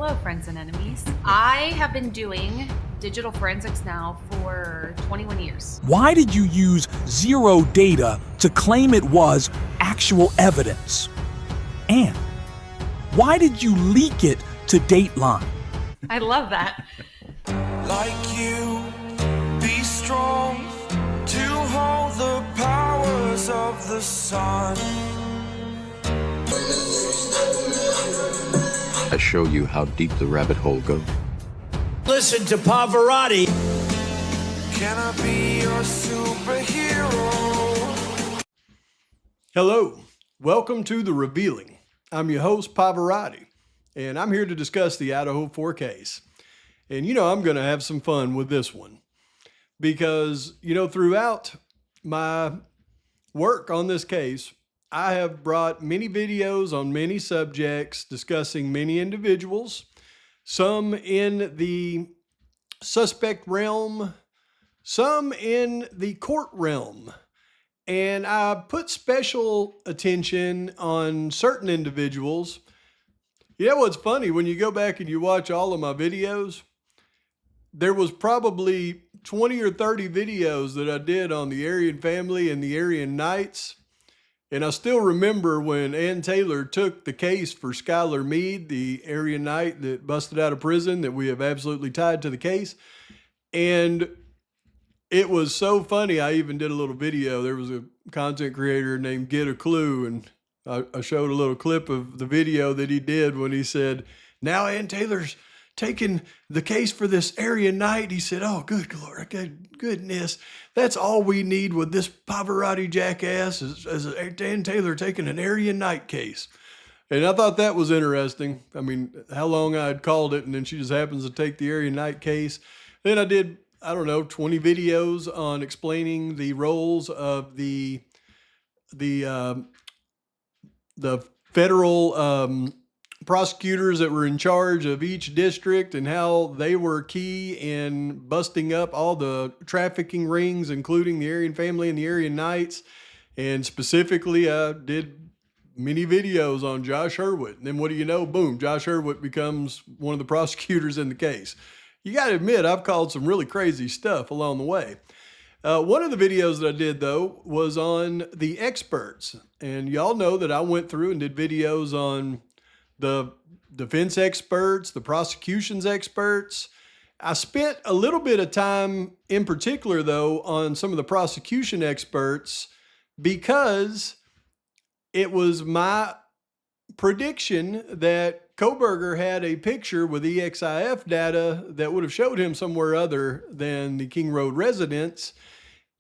Hello, friends and enemies. I have been doing digital forensics now for 21 years. Why did you use zero data to claim it was actual evidence? And why did you leak it to Dateline? I love that. Like you, be strong to hold the powers of the sun. I show you how deep the rabbit hole goes. Listen to Pavarotti. Can I be your superhero? Hello, welcome to The Revealing. I'm your host, Pavarotti, and I'm here to discuss the Idaho 4 case. And I'm going to have some fun with this one because, throughout my work on this case, I have brought many videos on many subjects discussing many individuals, some in the suspect realm, some in the court realm. And I put special attention on certain individuals. You know what's funny? When you go back and you watch all of my videos, there was probably 20 or 30 videos that I did on the Aryan family and the Aryan Knights. And I still remember when Ann Taylor took the case for Skylar Mead, the Aryan Knight that busted out of prison that we have absolutely tied to the case. And it was so funny. I even did a little video. There was a content creator named Get a Clue, and I showed a little clip of the video that he did when he said, now Ann Taylor's taking the case for this Aryan Knight. He said, oh, good Lord, goodness. That's all we need with this Pavarotti jackass is Ann Taylor taking an Aryan Knight case. And I thought that was interesting. I mean, how long I had called it, and then she just happens to take the Aryan Knight case. Then I did, 20 videos on explaining the roles of the federal prosecutors that were in charge of each district and how they were key in busting up all the trafficking rings, including the Aryan family and the Aryan Knights. And specifically, I did many videos on Josh Hurwitz. And then what do you know? Boom, Josh Hurwitz becomes one of the prosecutors in the case. You got to admit, I've called some really crazy stuff along the way. One of the videos that I did, though, was on the experts. And y'all know that I went through and did videos on the defense experts, the prosecution's experts. I spent a little bit of time in particular, though, on some of the prosecution experts because it was my prediction that Koberger had a picture with EXIF data that would have showed him somewhere other than the King Road residence.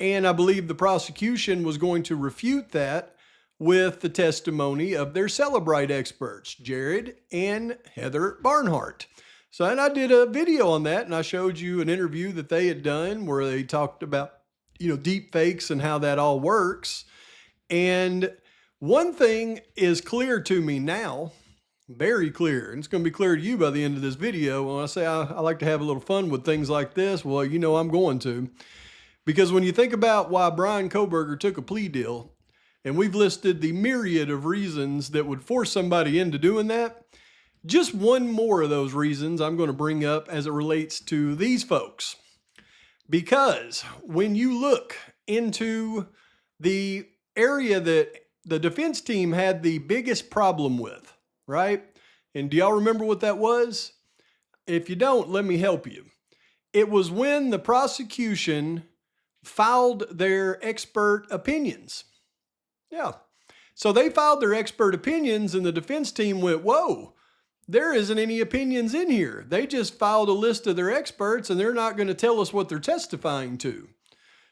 And I believe the prosecution was going to refute that with the testimony of their Celebrite experts, Jared and Heather Barnhart. So, and I did a video on that, and I showed you an interview that they had done where they talked about, deep fakes and how that all works. And one thing is clear to me now, very clear, and it's going to be clear to you by the end of this video. When I say I like to have a little fun with things like this, well, I'm going to. Because when you think about why Brian Koberger took a plea deal, and we've listed the myriad of reasons that would force somebody into doing that, just one more of those reasons I'm going to bring up as it relates to these folks. Because when you look into the area that the defense team had the biggest problem with, right? And do y'all remember what that was? If you don't, let me help you. It was when the prosecution filed their expert opinions. Yeah. So they filed their expert opinions and the defense team went, whoa, there isn't any opinions in here. They just filed a list of their experts and they're not going to tell us what they're testifying to.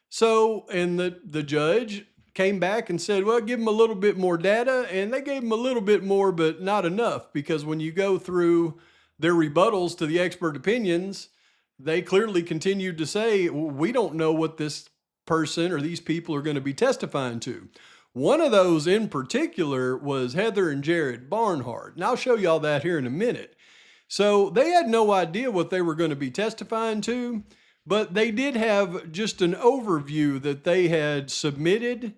So, and the judge came back and said, well, give them a little bit more data. And they gave them a little bit more, but not enough, because when you go through their rebuttals to the expert opinions, they clearly continued to say, we don't know what this person or these people are going to be testifying to. One of those in particular was Heather and Jared Barnhart. And I'll show y'all that here in a minute. So they had no idea what they were going to be testifying to, but they did have just an overview that they had submitted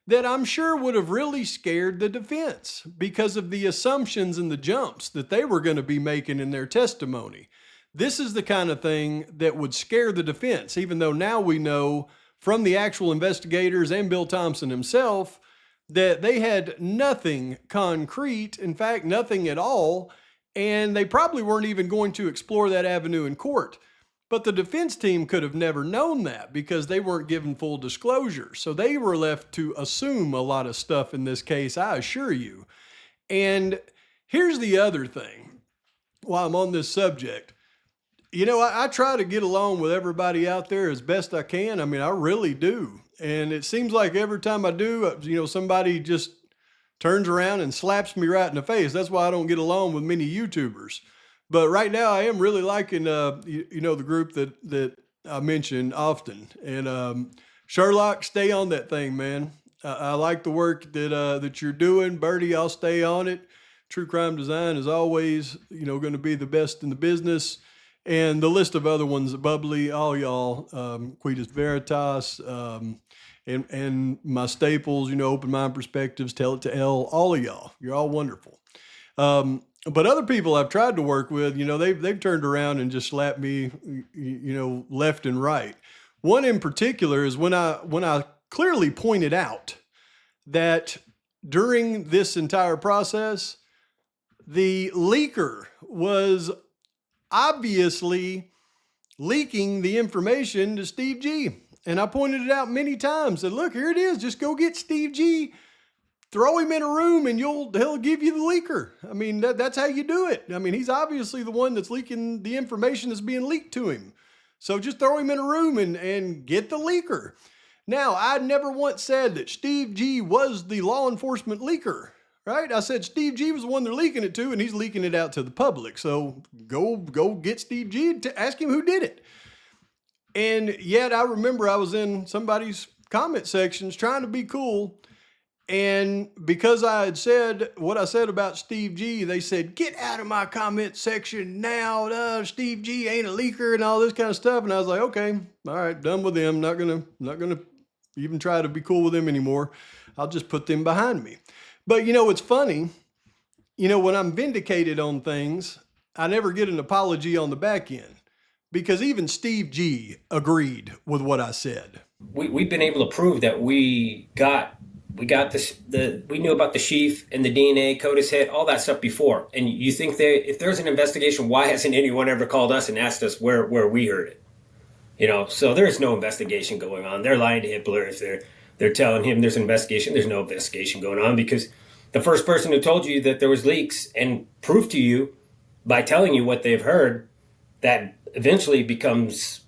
that I'm sure would have really scared the defense because of the assumptions and the jumps that they were going to be making in their testimony. This is the kind of thing that would scare the defense, even though now we know from the actual investigators and Bill Thompson himself that they had nothing concrete, in fact, nothing at all, and they probably weren't even going to explore that avenue in court. But the defense team could have never known that because they weren't given full disclosure. So they were left to assume a lot of stuff in this case, I assure you. And here's the other thing while I'm on this subject. You know, I try to get along with everybody out there as best I can. I mean, I really do. And it seems like every time I do, you know, somebody just turns around and slaps me right in the face. That's why I don't get along with many YouTubers. But right now, I am really liking, you know, the group that I mention often. And Sherlock, stay on that thing, man. I like the work that you're doing. Bertie, I'll stay on it. True Crime Design is always, you know, going to be the best in the business. And the list of other ones, Bubbly, all y'all, Quitus Veritas, and my staples, you know, Open Mind Perspectives, Tell It to L, all of y'all. You're all wonderful. But other people I've tried to work with, you know, they've turned around and just slapped me, you know, left and right. One in particular is when I clearly pointed out that during this entire process, the leaker was obviously leaking the information to Steve G. And I pointed it out many times. Said, look, here it is. Just go get Steve G. Throw him in a room and he'll give you the leaker. I mean, that's how you do it. I mean, he's obviously the one that's leaking the information that's being leaked to him. So just throw him in a room and get the leaker. Now, I never once said that Steve G was the law enforcement leaker, right? I said Steve G was the one they're leaking it to, and he's leaking it out to the public. So go get Steve G to ask him who did it. And yet I remember I was in somebody's comment sections trying to be cool. And because I had said what I said about Steve G, they said, get out of my comment section now. Steve G ain't a leaker and all this kind of stuff. And I was like, okay, all right, done with them. Not gonna even try to be cool with them anymore. I'll just put them behind me. But you know, it's funny, you know, when I'm vindicated on things, I never get an apology on the back end because even Steve G agreed with what I said. We've been able to prove that we got this. We knew about the sheath and the DNA, CODIS hit, all that stuff before. And you think if there's an investigation, why hasn't anyone ever called us and asked us where we heard it? You know, so there's no investigation going on. They're lying to Hitler if they're telling him there's an investigation. There's no investigation going on because the first person who told you that there was leaks and proved to you by telling you what they've heard, that eventually becomes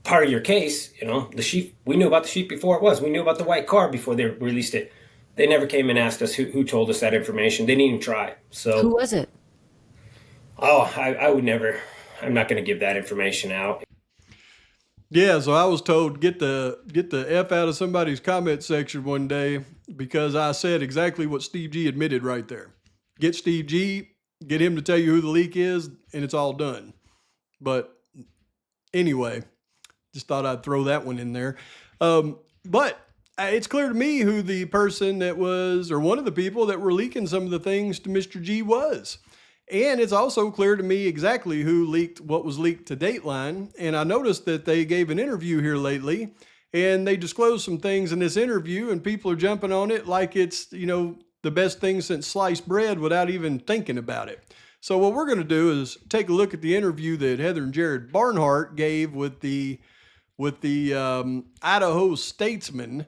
part of your case. You know, the sheep, we knew about the sheep before it was. We knew about the white car before they released it. They never came and asked us who told us that information. They didn't even try. So who was it? Oh, I would never. I'm not going to give that information out. Yeah, so I was told get the F out of somebody's comment section one day because I said exactly what Steve G admitted right there. Get Steve G, get him to tell you who the leak is, and it's all done. But anyway, just thought I'd throw that one in there. But it's clear to me who the person that was, or one of the people that were leaking some of the things to Mr. G was. And it's also clear to me exactly who leaked what was leaked to Dateline. And I noticed that they gave an interview here lately and they disclosed some things in this interview and people are jumping on it like it's, you know, the best thing since sliced bread without even thinking about it. So what we're going to do is take a look at the interview that Heather and Jared Barnhart gave with the Idaho Statesman.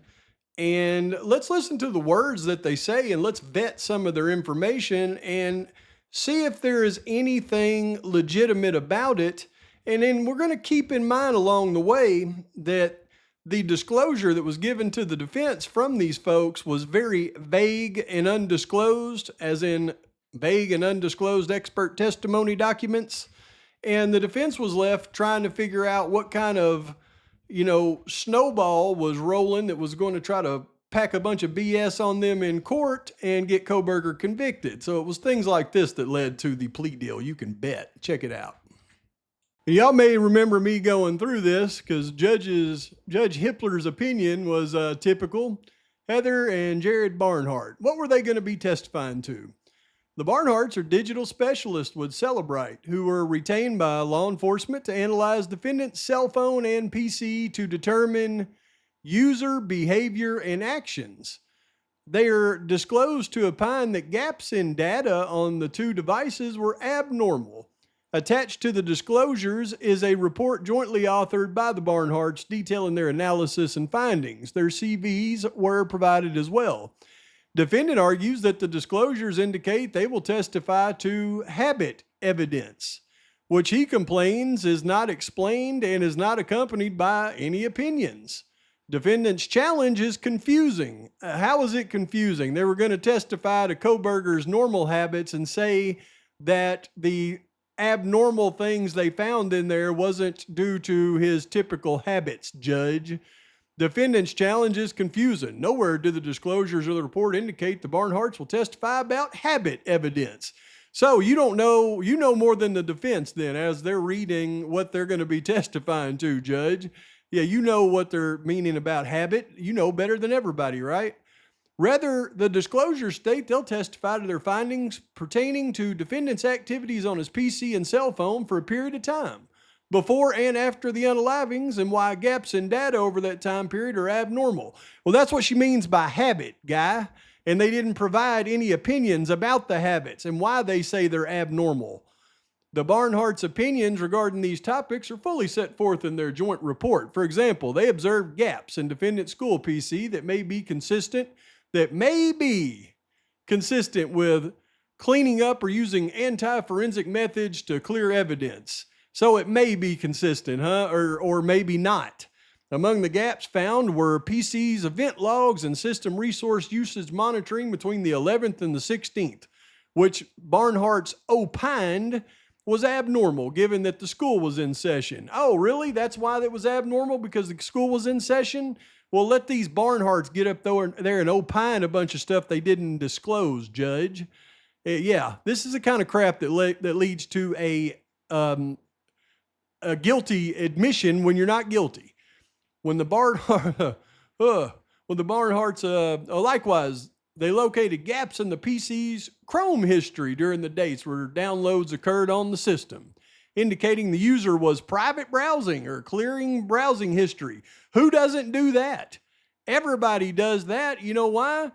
And let's listen to the words that they say and let's vet some of their information and see if there is anything legitimate about it. And then we're going to keep in mind along the way that the disclosure that was given to the defense from these folks was very vague and undisclosed, as in vague and undisclosed expert testimony documents. And the defense was left trying to figure out what kind of, you know, snowball was rolling that was going to try to pack a bunch of BS on them in court and get Kohberger convicted. So it was things like this that led to the plea deal. You can bet. Check it out. Y'all may remember me going through this because Judge Hippler's opinion was typical. Heather and Jared Barnhart. What were they going to be testifying to? The Barnharts are digital specialists with Celebrite, who were retained by law enforcement to analyze defendant's cell phone and PC to determine user behavior and actions. They are disclosed to opine that gaps in data on the two devices were abnormal. Attached to the disclosures is a report jointly authored by the Barnharts detailing their analysis and findings. Their CVs were provided as well. Defendant argues that the disclosures indicate they will testify to habit evidence, which he complains is not explained and is not accompanied by any opinions. Defendant's challenge is confusing. How is it confusing? They were going to testify to Kohberger's normal habits and say that the abnormal things they found in there wasn't due to his typical habits, Judge. Defendant's challenge is confusing. Nowhere do the disclosures of the report indicate the Barnharts will testify about habit evidence. So you don't know, you know more than the defense then as they're reading what they're going to be testifying to, Judge. Yeah, you know what they're meaning about habit. You know better than everybody, right? Rather, the disclosures state they'll testify to their findings pertaining to defendant's activities on his PC and cell phone for a period of time, before and after the unalivings, and why gaps in data over that time period are abnormal. Well, that's what she means by habit, guy. And they didn't provide any opinions about the habits and why they say they're abnormal. The Barnhart's opinions regarding these topics are fully set forth in their joint report. For example, they observed gaps in defendant's school PC that may be consistent with cleaning up or using anti-forensic methods to clear evidence. So it may be consistent, or maybe not. Among the gaps found were PC's event logs and system resource usage monitoring between the 11th and the 16th, which Barnhart's opined was abnormal given that the school was in session. Oh, really? That's why that was abnormal? Because the school was in session? Well, let these Barnharts get up there and opine a bunch of stuff they didn't disclose, Judge. Yeah, this is the kind of crap that leads to a guilty admission when you're not guilty. When the Barnharts, likewise, they located gaps in the PC's Chrome history during the dates where downloads occurred on the system, indicating the user was private browsing or clearing browsing history. Who doesn't do that? Everybody does that. You know why?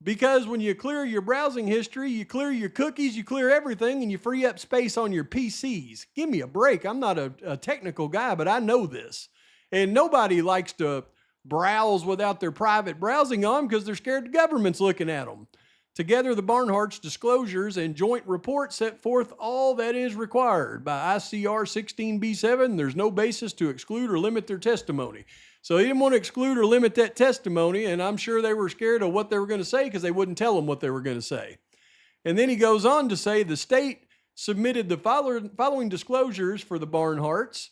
Because when you clear your browsing history, you clear your cookies, you clear everything, and you free up space on your PCs. Give me a break. I'm not a technical guy, but I know this. And nobody likes to browse without their private browsing on because they're scared the government's looking at them. Together, the Barnhart's disclosures and joint report set forth all that is required by ICR 16B7. There's no basis to exclude or limit their testimony. So he didn't want to exclude or limit that testimony, and I'm sure they were scared of what they were going to say because they wouldn't tell them what they were going to say. And then he goes on to say the state submitted the following disclosures for the Barnharts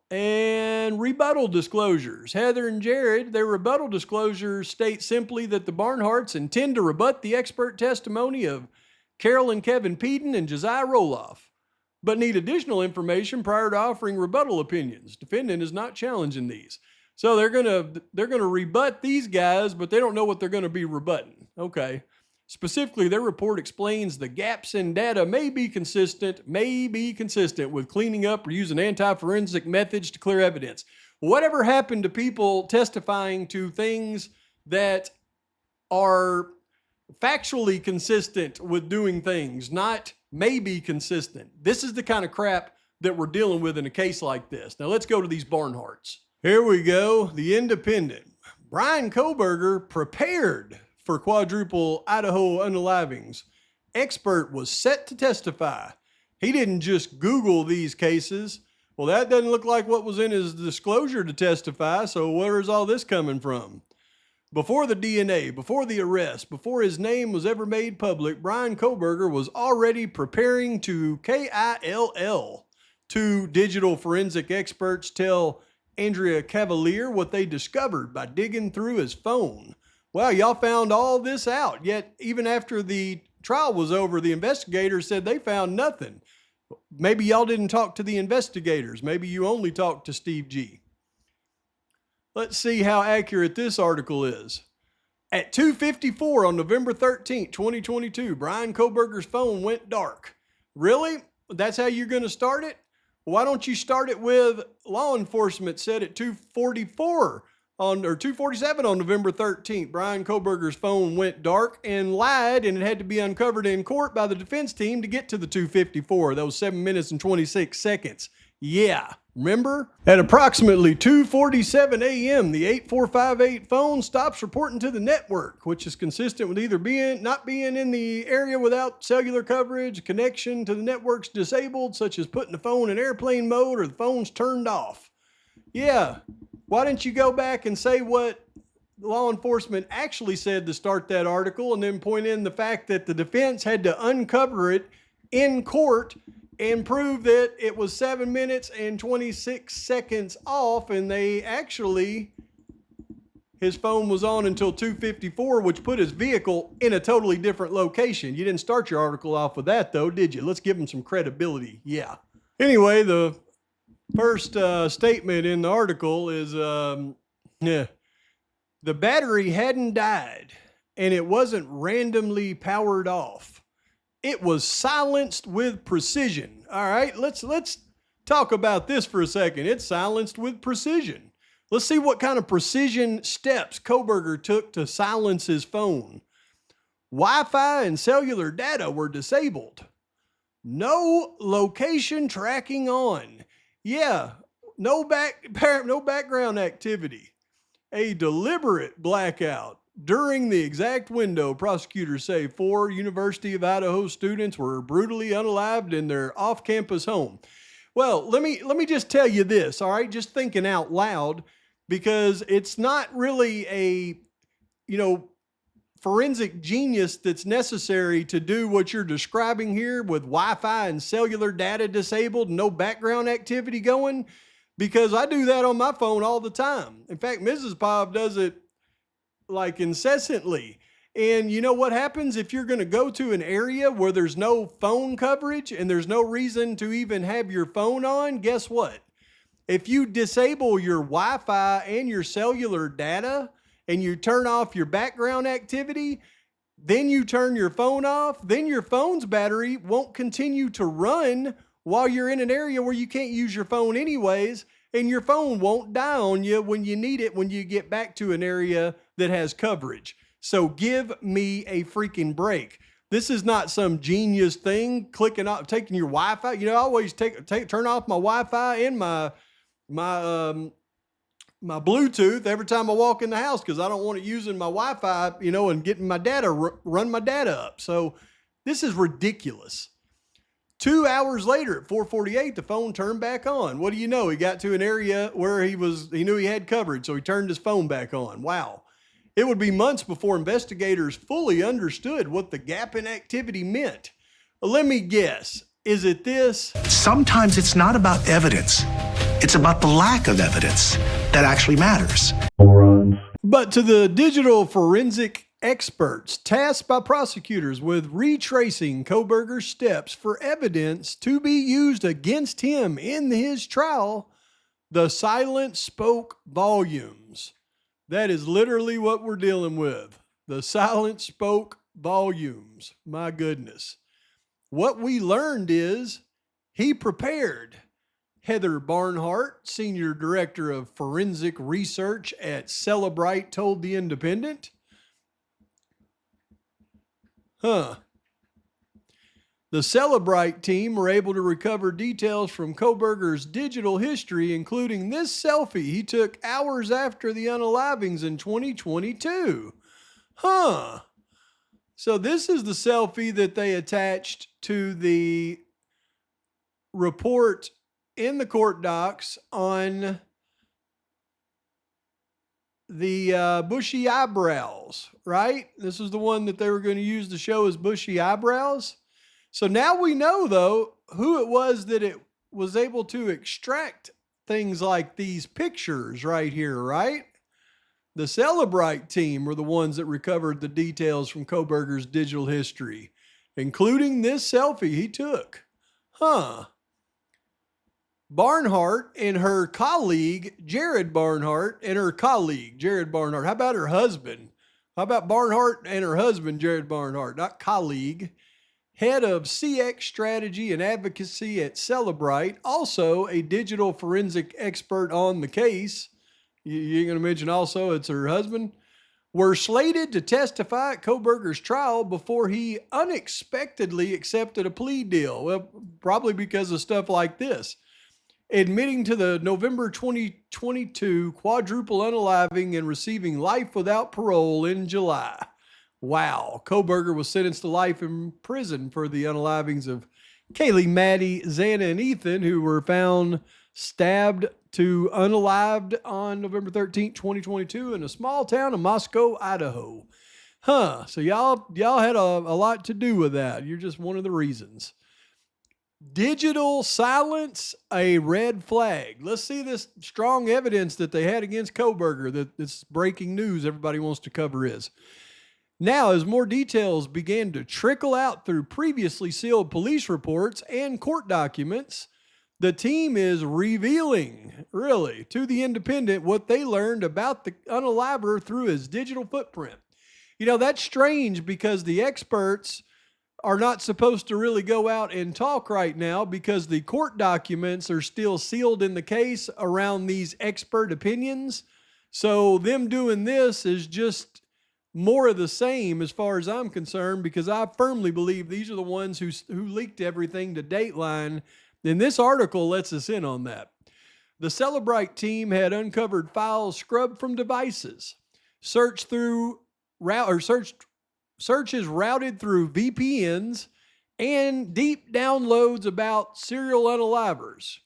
and rebuttal disclosures. Heather and Jared, their rebuttal disclosures state simply that the Barnharts intend to rebut the expert testimony of Carol and Kevin Peden and Josiah Roloff, but need additional information prior to offering rebuttal opinions. Defendant is not challenging these. So they're gonna rebut these guys, but they don't know what they're gonna be rebutting. Okay. Specifically, their report explains the gaps in data may be consistent with cleaning up or using anti-forensic methods to clear evidence. Whatever happened to people testifying to things that are factually consistent with doing things, not maybe consistent? This is the kind of crap that we're dealing with in a case like this. Now let's go to these Barnharts. Here we go. The Independent. Brian Kohberger prepared for quadruple Idaho unalivings. Expert was set to testify. He didn't just Google these cases. Well, that doesn't look like what was in his disclosure to testify, so where is all this coming from? Before the DNA, before the arrest, before his name was ever made public, Brian Kohberger was already preparing to KILL. Two digital forensic experts tell Andrea Cavalier what they discovered by digging through his phone. Well, y'all found all this out, yet even after the trial was over, the investigators said they found nothing. Maybe y'all didn't talk to the investigators. Maybe you only talked to Steve G. Let's see how accurate this article is. At 2:54 on November 13th, 2022, Brian Koberger's phone went dark. Really? That's how you're going to start it? Why don't you start it with law enforcement said at 2:44 or 2:47 on November 13th, Brian Koberger's phone went dark and lied, and it had to be uncovered in court by the defense team to get to the 2:54, those 7 minutes and 26 seconds. Yeah, remember? At approximately 2:47 a.m., the 8458 phone stops reporting to the network, which is consistent with either not being in the area without cellular coverage, connection to the network's disabled, such as putting the phone in airplane mode or the phone's turned off. Yeah, why didn't you go back and say what law enforcement actually said to start that article and then point in the fact that the defense had to uncover it in court and prove that it was 7 minutes and 26 seconds off, and his phone was on until 2:54, which put his vehicle in a totally different location. You didn't start your article off with that, though, did you? Let's give him some credibility. Yeah. Anyway, the first statement in the article is, the battery hadn't died, and it wasn't randomly powered off. It was silenced with precision. All right, let's talk about this for a second. It's silenced with precision. Let's see what kind of precision steps Koberger took to silence his phone. Wi-Fi and cellular data were disabled. No location tracking on. Yeah, no background activity. A deliberate blackout. During the exact window, prosecutors say 4 University of Idaho students were brutally unalived in their off-campus home. Well, let me just tell you this, all right? Just thinking out loud, because it's not really a, forensic genius that's necessary to do what you're describing here with Wi-Fi and cellular data disabled and no background activity going, because I do that on my phone all the time. In fact, Mrs. Pov does it like incessantly. And you know what happens if you're going to go to an area where there's no phone coverage and there's no reason to even have your phone on? Guess what? If you disable your Wi-Fi and your cellular data and you turn off your background activity, then you turn your phone off, then your phone's battery won't continue to run while you're in an area where you can't use your phone anyways, and your phone won't die on you when you need it when you get back to an area that has coverage. So give me a freaking break. This is not some genius thing, clicking off, taking your Wi-Fi. I always turn off my Wi-Fi and my Bluetooth every time I walk in the house because I don't want it using my Wi-Fi, and getting my data, run my data up. So this is ridiculous. 2 hours later at 4:48, the phone turned back on. What do you know? He got to an area where he knew he had coverage, so he turned his phone back on. Wow. It would be months before investigators fully understood what the gap in activity meant. Let me guess. Is it this? Sometimes it's not about evidence. It's about the lack of evidence that actually matters. But to the digital forensic experts tasked by prosecutors with retracing Koberger's steps for evidence to be used against him in his trial, the silence spoke volumes. That is literally what we're dealing with. The silence spoke volumes. My goodness. What we learned is he prepared. Heather Barnhart, Senior Director of Forensic Research at Celebrite, told The Independent. The Celebrite team were able to recover details from Koberger's digital history, including this selfie he took hours after the unalivings in 2022. So this is the selfie that they attached to the report in the court docs on the bushy eyebrows, right? This is the one that they were going to use to show his bushy eyebrows. So now we know, though, who it was that it was able to extract things like these pictures right here, right? The Celebrite team were the ones that recovered the details from Koberger's digital history, including this selfie he took. Barnhart and her colleague, Jared Barnhart, how about her husband, How about Barnhart and her husband, Jared Barnhart, not colleague, head of CX strategy and advocacy at Celebrite, also a digital forensic expert on the case. You ain't going to mention also it's her husband, were slated to testify at Kohberger's trial before he unexpectedly accepted a plea deal. Well, probably because of stuff like this. Admitting to the November 2022 quadruple unaliving and receiving life without parole in July. Wow. Kohberger was sentenced to life in prison for the unalivings of Kaylee, Maddie, Xana, and Ethan, who were found stabbed to unalived on November 13th, 2022 in a small town of Moscow, Idaho. So y'all had a lot to do with that. You're just one of the reasons. Digital silence, a red flag. Let's see this strong evidence that they had against Kohberger, that this breaking news everybody wants to cover is. Now, as more details began to trickle out through previously sealed police reports and court documents, the team is revealing, really, to the Independent what they learned about the unaliver through his digital footprint. You know, that's strange because the experts are not supposed to really go out and talk right now because the court documents are still sealed in the case around these expert opinions. So them doing this is just more of the same as far as I'm concerned, because I firmly believe these are the ones who leaked everything to Dateline. And this article lets us in on that. The Celebrite team had uncovered files scrubbed from devices, searches routed through VPNs, and deep downloads about serial unalivers,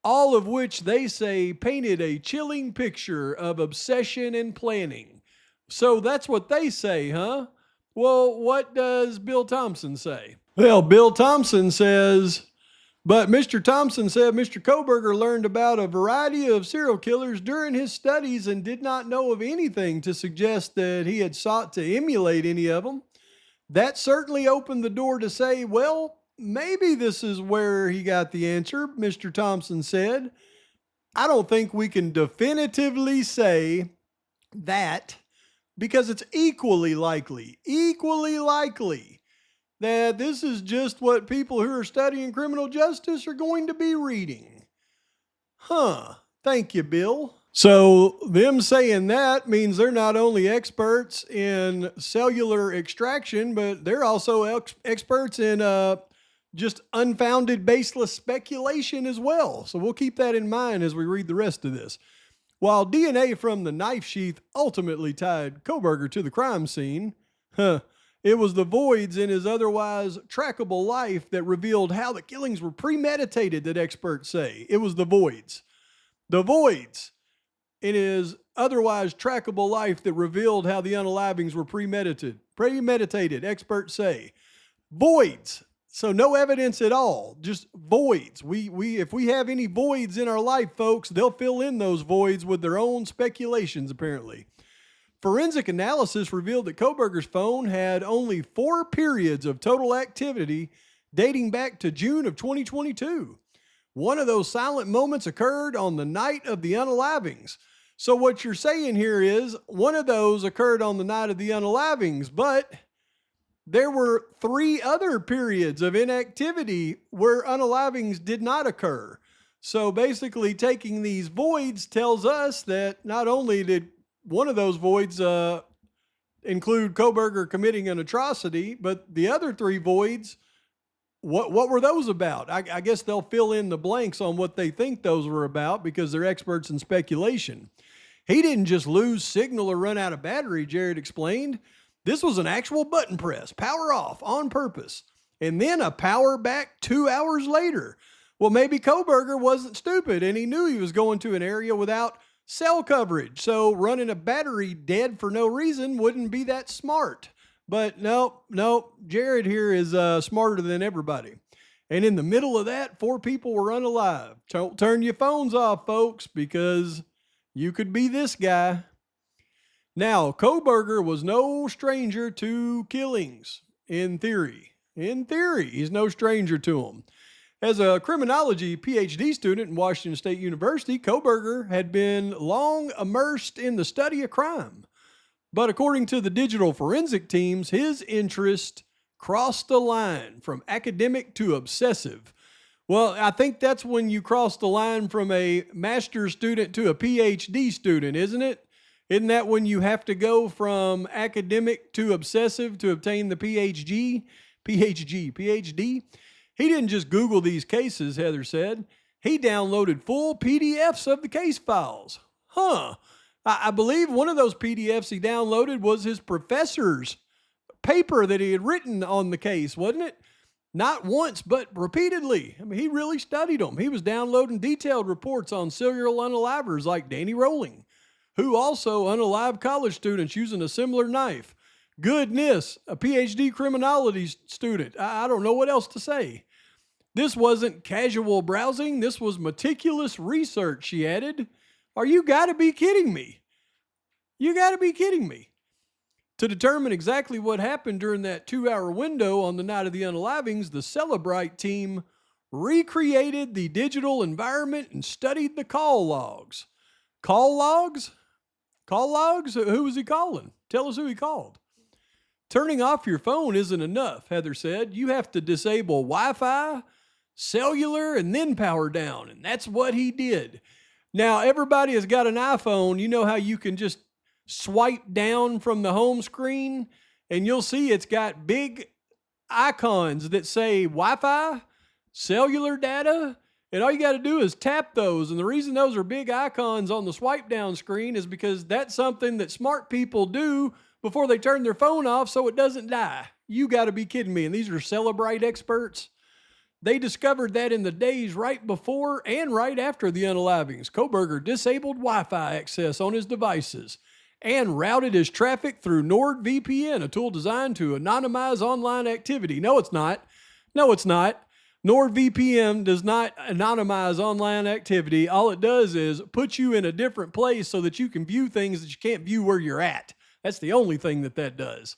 all of which they say painted a chilling picture of obsession and planning. So that's what they say, huh? Well, what does Bill Thompson say? Well, Bill Thompson says, but Mr. Thompson said Mr. Kohberger learned about a variety of serial killers during his studies and did not know of anything to suggest that he had sought to emulate any of them. That certainly opened the door to say, well, maybe this is where he got the answer, Mr. Thompson said. I don't think we can definitively say that, because it's equally likely that this is just what people who are studying criminal justice are going to be reading. Thank you, Bill. So them saying that means they're not only experts in cellular extraction, but they're also experts in just unfounded, baseless speculation as well. So we'll keep that in mind as we read the rest of this. While DNA from the knife sheath ultimately tied Kohberger to the crime scene, it was the voids in his otherwise trackable life that revealed how the killings were premeditated, that experts say. It was the voids. The voids in his otherwise trackable life that revealed how the unalivings were premeditated, experts say. Voids. So no evidence at all, just voids. If we have any voids in our life, folks, they'll fill in those voids with their own speculations, apparently. Forensic analysis revealed that Kohberger's phone had only 4 periods of total activity dating back to June of 2022. One of those silent moments occurred on the night of the unalivings. So what you're saying here is one of those occurred on the night of the unalivings, but there were 3 other periods of inactivity where unalivings did not occur. So basically taking these voids tells us that not only did one of those voids include Kohberger committing an atrocity, but the other 3 voids, what were those about? I guess they'll fill in the blanks on what they think those were about because they're experts in speculation. He didn't just lose signal or run out of battery, Jared explained. This was an actual button press, power off on purpose, and then a power back 2 hours later. Well, maybe Kohberger wasn't stupid and he knew he was going to an area without cell coverage, so running a battery dead for no reason wouldn't be that smart. But no, Jared here is smarter than everybody. And in the middle of that, 4 people were unalive. Don't turn your phones off, folks, because you could be this guy. Now, Kohberger was no stranger to killings, in theory. In theory, he's no stranger to them. As a criminology PhD student in Washington State University, Kohberger had been long immersed in the study of crime. But according to the digital forensic teams, his interest crossed the line from academic to obsessive. Well, I think that's when you cross the line from a master's student to a PhD student, isn't it? Isn't that when you have to go from academic to obsessive to obtain the PhD? PhD? He didn't just Google these cases, Heather said. He downloaded full PDFs of the case files. I believe one of those PDFs he downloaded was his professor's paper that he had written on the case, wasn't it? Not once, but repeatedly. I mean, he really studied them. He was downloading detailed reports on serial unalivers like Danny Rolling, who also unalived college students using a similar knife. Goodness, a PhD criminology student. I don't know what else to say. This wasn't casual browsing. This was meticulous research, she added. You gotta be kidding me. You gotta be kidding me. To determine exactly what happened during that 2-hour window on the night of the unalivings, the Celebrite team recreated the digital environment and studied the call logs. Call logs? Call logs? Who was he calling? Tell us who he called. Turning off your phone isn't enough, Heather said. You have to disable Wi-Fi, cellular, and then power down. And that's what he did. Now, everybody has got an iPhone. You know how you can just swipe down from the home screen and you'll see it's got big icons that say Wi-Fi, cellular data, and all you got to do is tap those. And the reason those are big icons on the swipe down screen is because that's something that smart people do before they turn their phone off so it doesn't die. You got to be kidding me. And these are Celebrite experts. They discovered that in the days right before and right after the unalivings, Kohberger disabled Wi-Fi access on his devices and routed his traffic through NordVPN, a tool designed to anonymize online activity. No, it's not. No, it's not. NordVPN does not anonymize online activity. All it does is put you in a different place so that you can view things that you can't view where you're at. That's the only thing that does.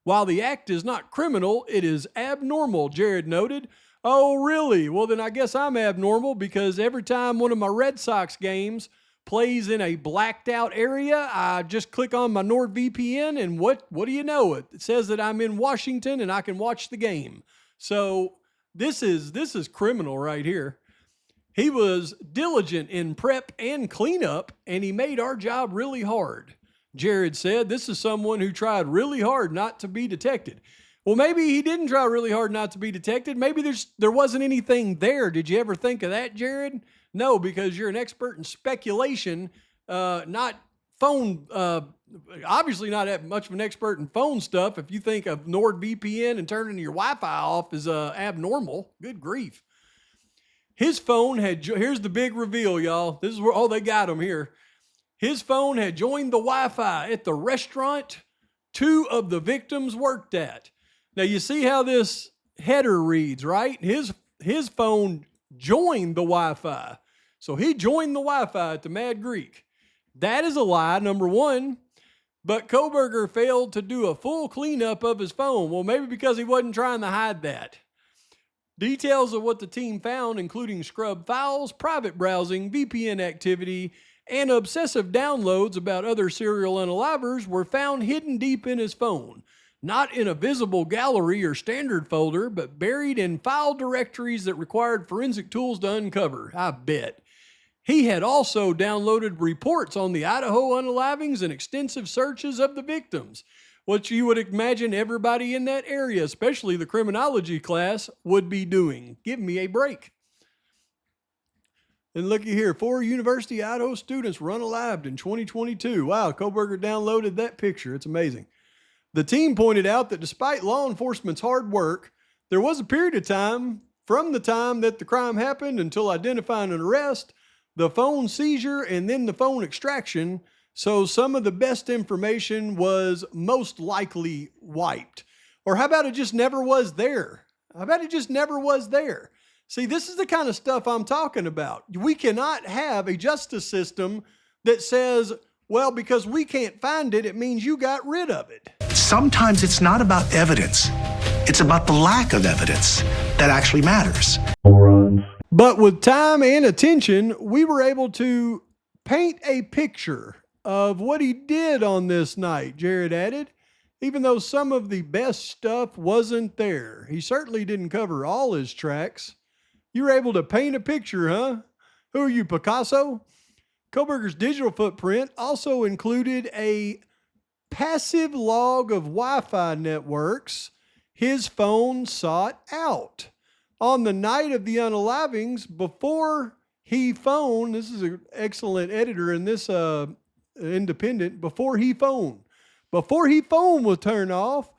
While the act is not criminal, it is abnormal, Jared noted. Oh, really? Well, then I guess I'm abnormal because every time one of my Red Sox games plays in a blacked out area, I just click on my NordVPN and what do you know? It says that I'm in Washington and I can watch the game. So this is criminal right here. He was diligent in prep and cleanup and he made our job really hard. Jared said, this is someone who tried really hard not to be detected. Well, maybe he didn't try really hard not to be detected. Maybe there wasn't anything there. Did you ever think of that, Jared? No, because you're an expert in speculation, not phone, obviously not that much of an expert in phone stuff. If you think of NordVPN and turning your Wi-Fi off is abnormal, good grief. His phone here's the big reveal, y'all. This is where, they got him here. His phone had joined the Wi-Fi at the restaurant 2 of the victims worked at. Now, you see how this header reads, right? His phone joined the Wi-Fi. So he joined the Wi-Fi at the Mad Greek. That is a lie, number one. But Kohberger failed to do a full cleanup of his phone. Well, maybe because he wasn't trying to hide that. Details of what the team found, including scrub files, private browsing, VPN activity, and obsessive downloads about other serial unalivers, were found hidden deep in his phone. Not in a visible gallery or standard folder, but buried in file directories that required forensic tools to uncover. I bet. He had also downloaded reports on the Idaho unalivings and extensive searches of the victims, what you would imagine everybody in that area, especially the criminology class, would be doing. Give me a break. And looky here, 4 University of Idaho students were unalived in 2022. Wow, Kohberger downloaded that picture. It's amazing. The team pointed out that despite law enforcement's hard work, there was a period of time from the time that the crime happened until identifying an arrest, the phone seizure, and then the phone extraction. So some of the best information was most likely wiped. Or how about it just never was there? How about it just never was there? See, this is the kind of stuff I'm talking about. We cannot have a justice system that says, well, because we can't find it, it means you got rid of it. Sometimes it's not about evidence. It's about the lack of evidence that actually matters. But with time and attention, we were able to paint a picture of what he did on this night, Jared added. Even though some of the best stuff wasn't there, he certainly didn't cover all his tracks. You were able to paint a picture, huh? Who are you, Picasso? Koberger's digital footprint also included a passive log of Wi-Fi networks his phone sought out. On the night of the unalivings, before he phoned, this is an excellent editor in this Independent, before he phoned was turned off,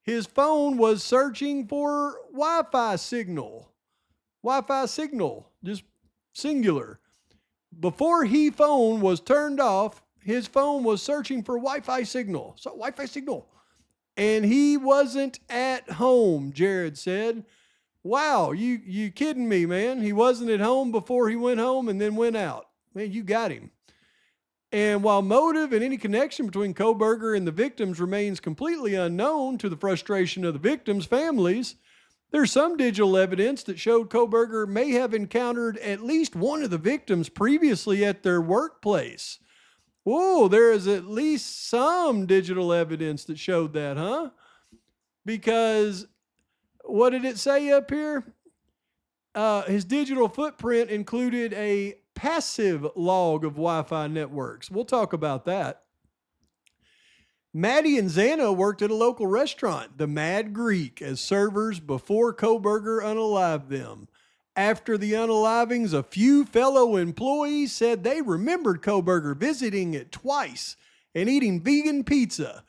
his phone was searching for Wi-Fi signal, just singular. Before he phone was turned off, his phone was searching for Wi-Fi signal. And he wasn't at home, Jared said. Wow, you kidding me, man? He wasn't at home before he went home and then went out. Man, you got him. And while motive and any connection between Koberger and the victims remains completely unknown to the frustration of the victims' families, there's some digital evidence that showed Koberger may have encountered at least one of the victims previously at their workplace. Whoa, there is at least some digital evidence that showed that, huh? Because what did it say up here? His digital footprint included a passive log of Wi-Fi networks. We'll talk about that. Maddie and Xana worked at a local restaurant, the Mad Greek, as servers before Koberger unalived them. After the unalivings, a few fellow employees said they remembered Koberger visiting it twice and eating vegan pizza.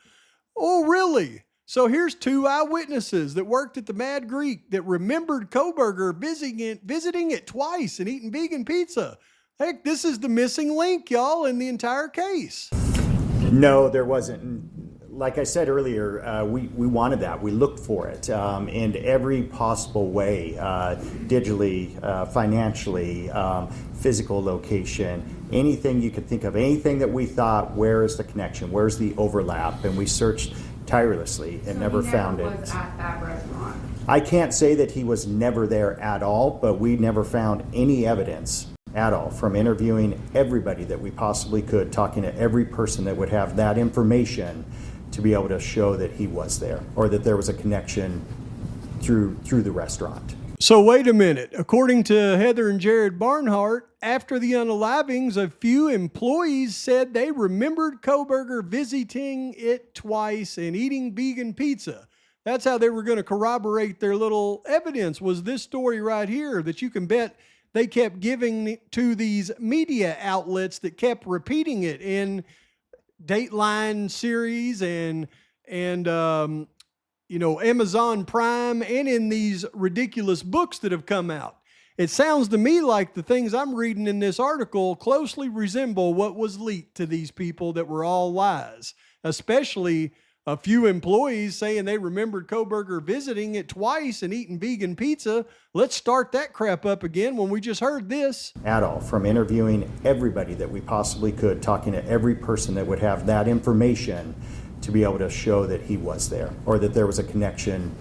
Oh, really? So here's two eyewitnesses that worked at the Mad Greek that remembered Koberger visiting it twice and eating vegan pizza. Heck, this is the missing link, y'all, in the entire case. No, there wasn't. Like I said earlier, we wanted that. We looked for it in every possible way, digitally, financially, physical location, anything you could think of, anything that we thought, where is the connection, where's the overlap? And we searched tirelessly and never found it. Was at that restaurant. I can't say that he was never there at all, but we never found any evidence at all from interviewing everybody that we possibly could, talking to every person that would have that information to be able to show that he was there or that there was a connection through the restaurant. So wait a minute. According to Heather and Jared Barnhart, after the unalivings, a few employees said they remembered Koberger visiting it twice and eating vegan pizza. That's how they were going to corroborate their little evidence, was this story right here that you can bet they kept giving to these media outlets that kept repeating it in Dateline series and Amazon Prime and in these ridiculous books that have come out. It sounds to me like the things I'm reading in this article closely resemble what was leaked to these people that were all lies, especially a few employees saying they remembered Koberger visiting it twice and eating vegan pizza. Let's start that crap up again when we just heard this. At all, from interviewing everybody that we possibly could, talking to every person that would have that information to be able to show that he was there or that there was a connection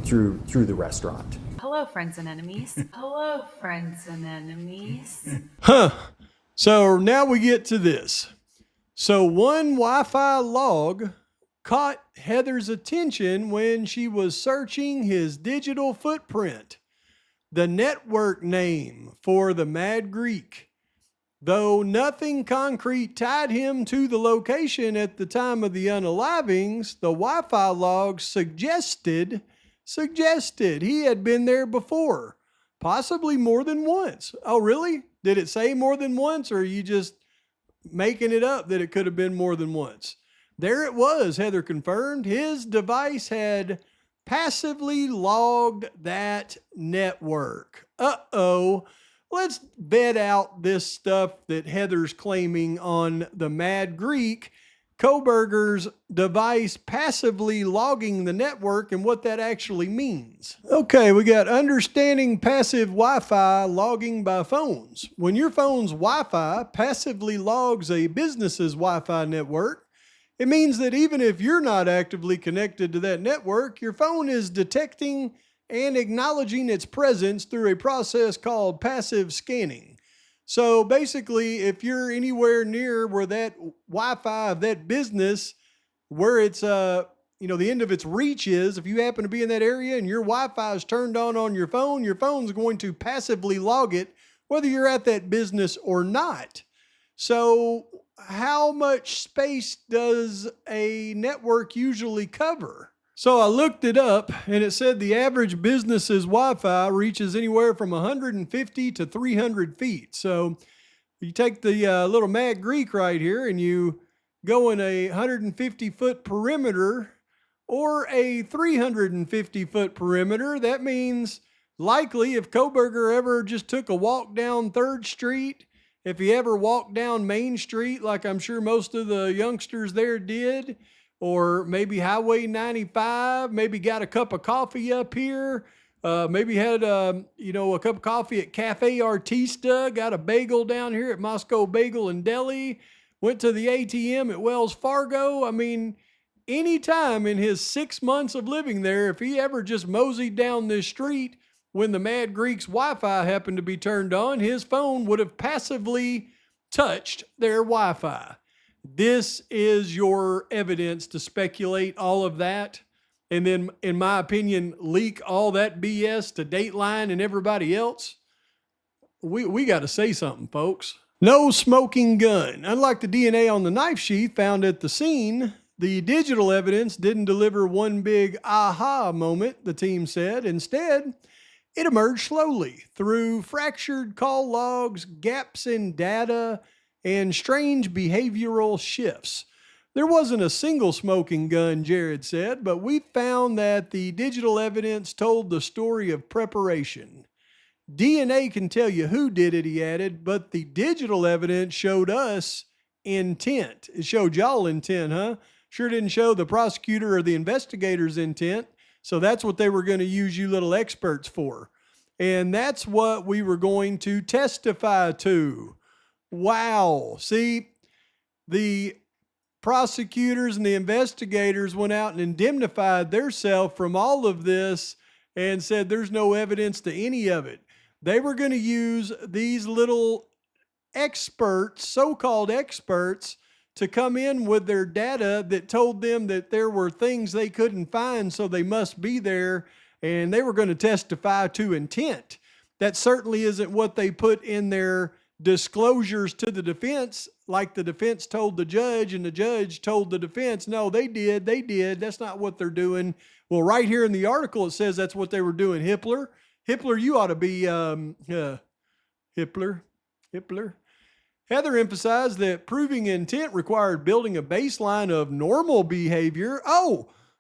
through the restaurant. Hello, friends and enemies. Hello, friends and enemies. So now we get to this. So one Wi-Fi log caught Heather's attention when she was searching his digital footprint. The network name for the Mad Greek. Though nothing concrete tied him to the location at the time of the unalivings, the Wi-Fi log suggested he had been there before, possibly more than once. Oh, really? Did it say more than once, or are you just making it up that it could have been more than once? There it was, Heather confirmed. His device had passively logged that network. Uh-oh. Let's vet out this stuff that Heather's claiming on the Mad Greek, Koberger's device passively logging the network, and what that actually means. Okay, we got understanding passive Wi-Fi logging by phones. When your phone's Wi-Fi passively logs a business's Wi-Fi network, it means that even if you're not actively connected to that network, your phone is detecting and acknowledging its presence through a process called passive scanning. So basically, if you're anywhere near where that Wi-Fi of that business, where it's the end of its reach is, if you happen to be in that area and your Wi-Fi is turned on your phone's going to passively log it, whether you're at that business or not. So how much space does a network usually cover? So I looked it up, and it said the average business's Wi-Fi reaches anywhere from 150 to 300 feet. So you take the little Mad Greek right here, and you go in a 150-foot perimeter or a 350-foot perimeter. That means likely if Koberger ever just took a walk down 3rd Street, if he ever walked down Main Street, like I'm sure most of the youngsters there did, or maybe Highway 95, maybe got a cup of coffee up here, maybe had a cup of coffee at Cafe Artista, got a bagel down here at Moscow Bagel and Deli, went to the ATM at Wells Fargo. I mean, any time in his 6 months of living there, if he ever just moseyed down this street when the Mad Greek's Wi-Fi happened to be turned on, his phone would have passively touched their Wi-Fi. This is your evidence to speculate all of that, and then, in my opinion, leak all that BS to Dateline and everybody else. We got to say something, folks. No smoking gun. Unlike the DNA on the knife sheath found at the scene, the digital evidence didn't deliver one big aha moment, the team said. Instead, it emerged slowly through fractured call logs, gaps in data, and strange behavioral shifts. There wasn't a single smoking gun, Jared said, but we found that the digital evidence told the story of preparation. DNA can tell you who did it, he added, but the digital evidence showed us intent. It showed y'all intent, huh? Sure didn't show the prosecutor or the investigator's intent. So that's what they were going to use you little experts for. And that's what we were going to testify to. Wow. See, the prosecutors and the investigators went out and indemnified themselves from all of this and said there's no evidence to any of it. They were going to use these little experts, so-called experts, to come in with their data that told them that there were things they couldn't find, so they must be there, and they were going to testify to intent. That certainly isn't what they put in their disclosures to the defense, like the defense told the judge and the judge told the defense, no, they did. That's not what they're doing. Well, right here in the article, it says that's what they were doing. Hippler, you ought to be, Hippler. Heather emphasized that proving intent required building a baseline of normal behavior.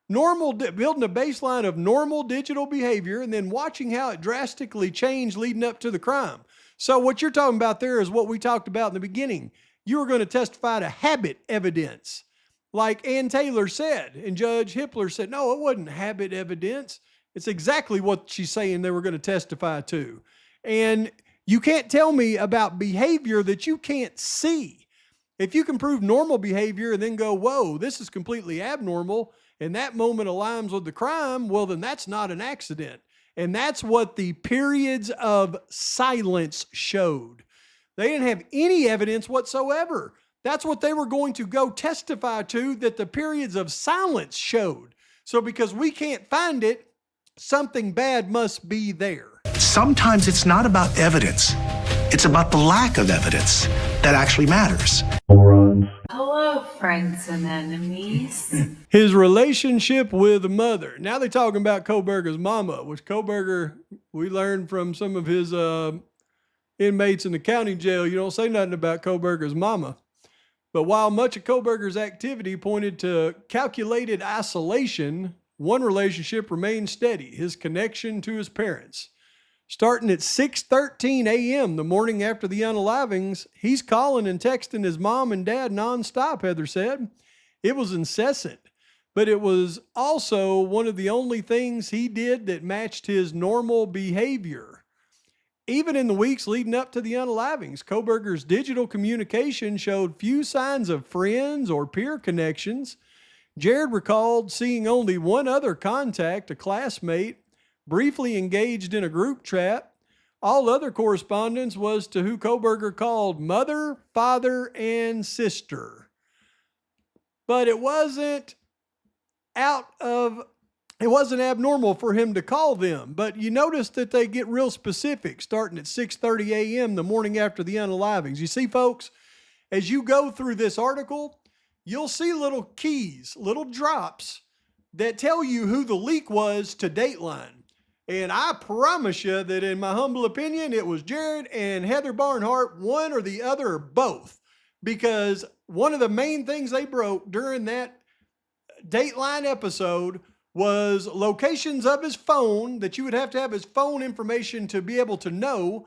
Building a baseline of normal digital behavior and then watching how it drastically changed leading up to the crime. So what you're talking about there is what we talked about in the beginning. You were going to testify to habit evidence, like Ann Taylor said, and Judge Hippler said, no, it wasn't habit evidence. It's exactly what she's saying they were going to testify to. And you can't tell me about behavior that you can't see. If you can prove normal behavior and then go, whoa, this is completely abnormal, and that moment aligns with the crime, well, then that's not an accident. And that's what the periods of silence showed. They didn't have any evidence whatsoever. That's what they were going to go testify to, that the periods of silence showed. So because we can't find it, something bad must be there. Sometimes it's not about evidence. It's about the lack of evidence that actually matters. Hello, friends and enemies. His relationship with mother. Now they're talking about Koberger's mama, which Koberger, we learned from some of his inmates in the county jail, you don't say nothing about Koberger's mama. But while much of Koberger's activity pointed to calculated isolation, one relationship remained steady, his connection to his parents. Starting at 6:13 a.m. the morning after the unalivings, he's calling and texting his mom and dad nonstop, Heather said. It was incessant, but it was also one of the only things he did that matched his normal behavior. Even in the weeks leading up to the unalivings, Koberger's digital communication showed few signs of friends or peer connections. Jared recalled seeing only one other contact, a classmate, briefly engaged in a group chat. All other correspondence was to who Koberger called mother, father, and sister. But it wasn't abnormal for him to call them. But you notice that they get real specific starting at 6:30 a.m. the morning after the unalivings. You see, folks, as you go through this article, you'll see little keys, little drops that tell you who the leak was to Dateline. And I promise you that in my humble opinion, it was Jared and Heather Barnhart, one or the other or both. Because one of the main things they broke during that Dateline episode was locations of his phone, that you would have to have his phone information to be able to know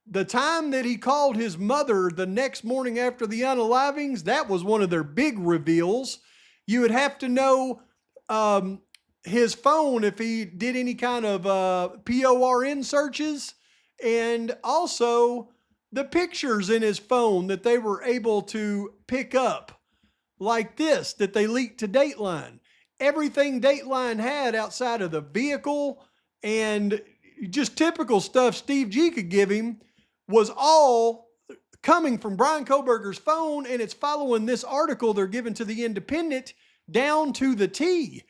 the time that he called his mother the next morning after the unalivings. That was one of their big reveals. You would have to know his phone if he did any kind of PORN searches, and also the pictures in his phone that they were able to pick up, like this, that they leaked to Dateline. Everything Dateline had outside of the vehicle and just typical stuff Steve G could give him was all coming from Brian Koberger's phone, and it's following this article they're giving to the Independent down to the T.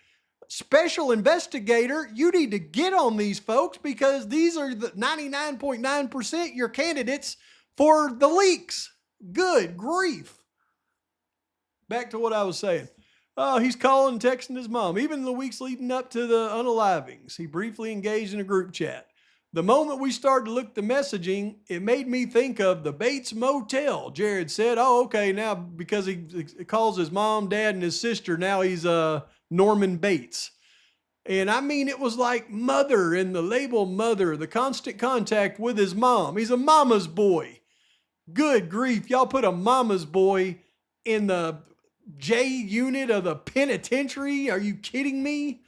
Special investigator, you need to get on these folks, because these are the 99.9% your candidates for the leaks. Good grief. Back to what I was saying. Oh, he's calling, texting his mom. Even in the weeks leading up to the unalivings, he briefly engaged in a group chat. The moment we started to look at the messaging, it made me think of the Bates Motel, Jared said. Oh, okay, now because he calls his mom, dad, and his sister, now he's Norman Bates. And I mean, it was like mother in the label mother, the constant contact with his mom. He's a mama's boy. Good grief, y'all put a mama's boy in the J unit of the penitentiary? Are you kidding me?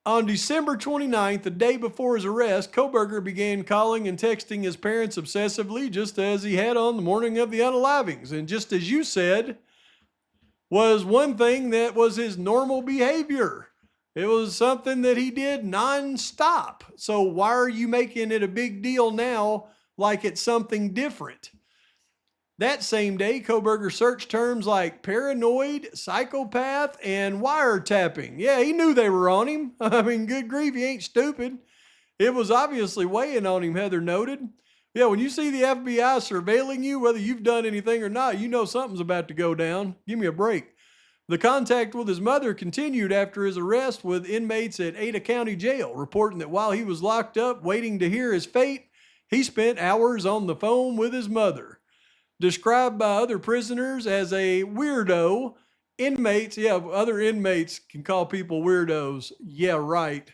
On December 29th, the day before his arrest, Koberger began calling and texting his parents obsessively, just as he had on the morning of the unalivings. And just as you said, was one thing that was his normal behavior. It was something that he did nonstop. So why are you making it a big deal now, like it's something different? That same day, Koberger searched terms like paranoid, psychopath, and wiretapping. Yeah, he knew they were on him. I mean, good grief, he ain't stupid. It was obviously weighing on him, Heather noted. Yeah, when you see the FBI surveilling you, whether you've done anything or not, you know something's about to go down. Give me a break. The contact with his mother continued after his arrest with inmates at Ada County Jail, reporting that while he was locked up waiting to hear his fate, he spent hours on the phone with his mother. Described by other prisoners as a weirdo, other inmates can call people weirdos. Yeah, right.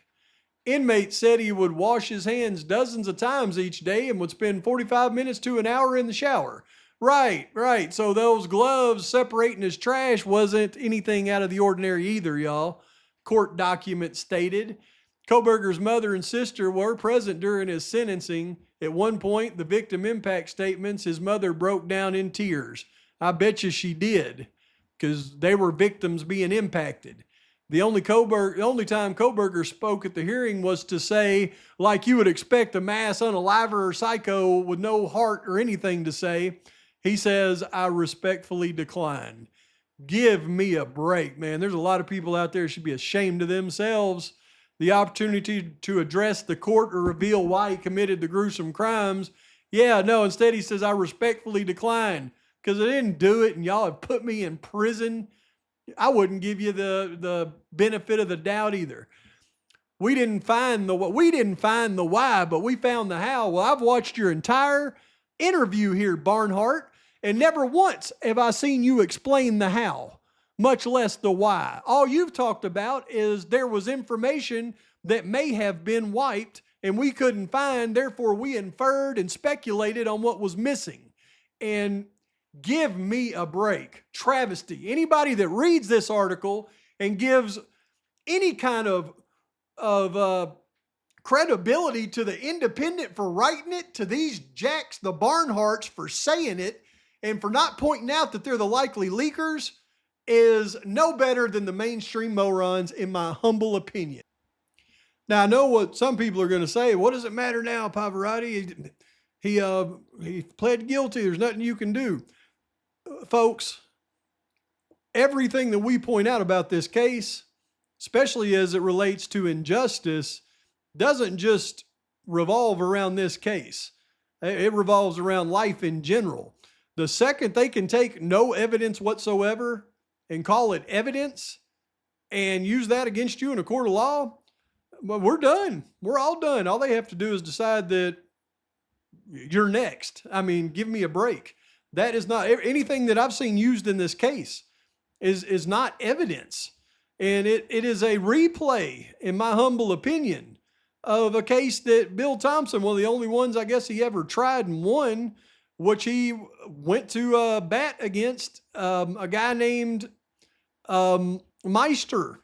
Inmates said he would wash his hands dozens of times each day and would spend 45 minutes to an hour in the shower. Right. So those gloves separating his trash wasn't anything out of the ordinary either, y'all. Court document stated. Koberger's mother and sister were present during his sentencing. At one point, the victim impact statements, his mother broke down in tears. I bet you she did, because they were victims being impacted. The only time Koberger spoke at the hearing was to say, like you would expect a mass unaliver or psycho with no heart or anything to say, he says, I respectfully decline. Give me a break, man. There's a lot of people out there who should be ashamed of themselves. The opportunity to address the court or reveal why he committed the gruesome crimes. Yeah, no, instead he says, I respectfully decline, because I didn't do it and y'all have put me in prison. I wouldn't give you the benefit of the doubt either. We didn't find the why, but we found the how. Well, I've watched your entire interview here, Barnhart, and never once have I seen you explain the how, much less the why. All you've talked about is there was information that may have been wiped and we couldn't find, therefore we inferred and speculated on what was missing. And give me a break. Travesty. Anybody that reads this article and gives any kind of credibility to the Independent for writing it, to these jacks, the Barnharts, for saying it, and for not pointing out that they're the likely leakers, is no better than the mainstream morons, in my humble opinion. Now I know what some people are going to say. What does it matter now, Pavarotti? He pled guilty. There's nothing you can do, folks. Everything that we point out about this case, especially as it relates to injustice, doesn't just revolve around this case. It revolves around life in general. The second they can take no evidence whatsoever and call it evidence and use that against you in a court of law, well, we're done. We're all done. All they have to do is decide that you're next. I mean, give me a break. That is not anything that I've seen used in this case is not evidence. And it is a replay, in my humble opinion, of a case that Bill Thompson, one of the only ones I guess he ever tried and won, which he went to bat against a guy named Meister,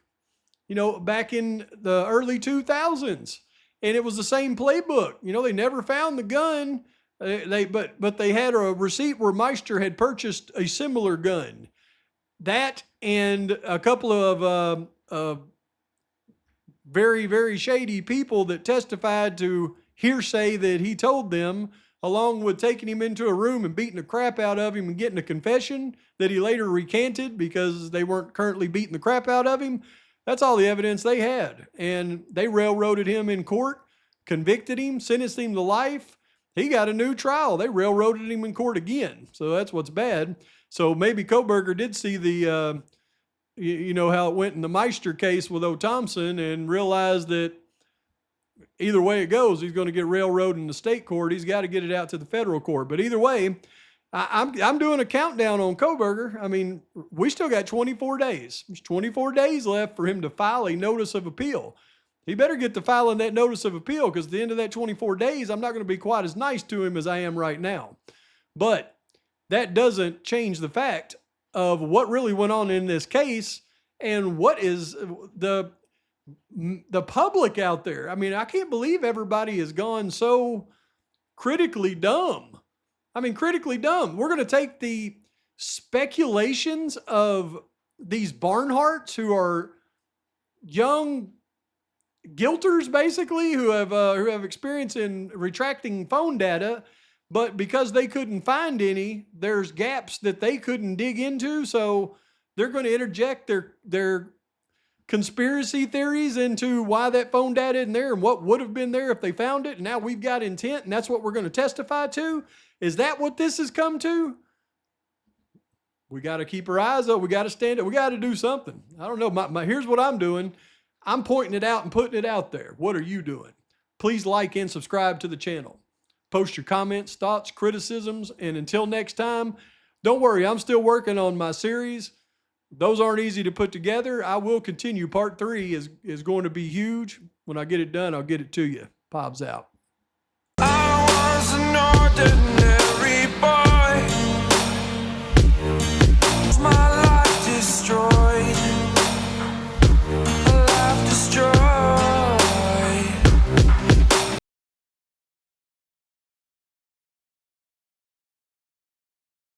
back in the early 2000s. And it was the same playbook. They never found the gun. But they had a receipt where Meister had purchased a similar gun. That and a couple of very, very shady people that testified to hearsay that he told them, along with taking him into a room and beating the crap out of him and getting a confession that he later recanted because they weren't currently beating the crap out of him. That's all the evidence they had. And they railroaded him in court, convicted him, sentenced him to life. He got a new trial. They railroaded him in court again. So that's what's bad. So maybe Koberger did see the, how it went in the Meister case with O. Thompson and realized that either way it goes, he's going to get railroaded in the state court. He's got to get it out to the federal court. But either way, I'm doing a countdown on Koberger. I mean, we still got 24 days. There's 24 days left for him to file a notice of appeal. He better get to filing that notice of appeal, because at the end of that 24 days, I'm not going to be quite as nice to him as I am right now. But that doesn't change the fact of what really went on in this case and what is the public out there. I mean, I can't believe everybody has gone so critically dumb. I mean, critically dumb. We're going to take the speculations of these Barnharts, who are young guilters, basically, who have experience in retracting phone data, but because they couldn't find any, there's gaps that they couldn't dig into, so they're going to interject their conspiracy theories into why that phone data isn't there and what would have been there if they found it. And now we've got intent, and that's what we're going to testify to. Is that what this has come to? We got to keep our eyes up. We got to stand up. We got to do something. I don't know. Here's what I'm doing. I'm pointing it out and putting it out there. What are you doing? Please like and subscribe to the channel. Post your comments, thoughts, criticisms, and until next time, don't worry, I'm still working on my series. Those aren't easy to put together. I will continue. Part 3 is going to be huge. When I get it done, I'll get it to you. Pobs out.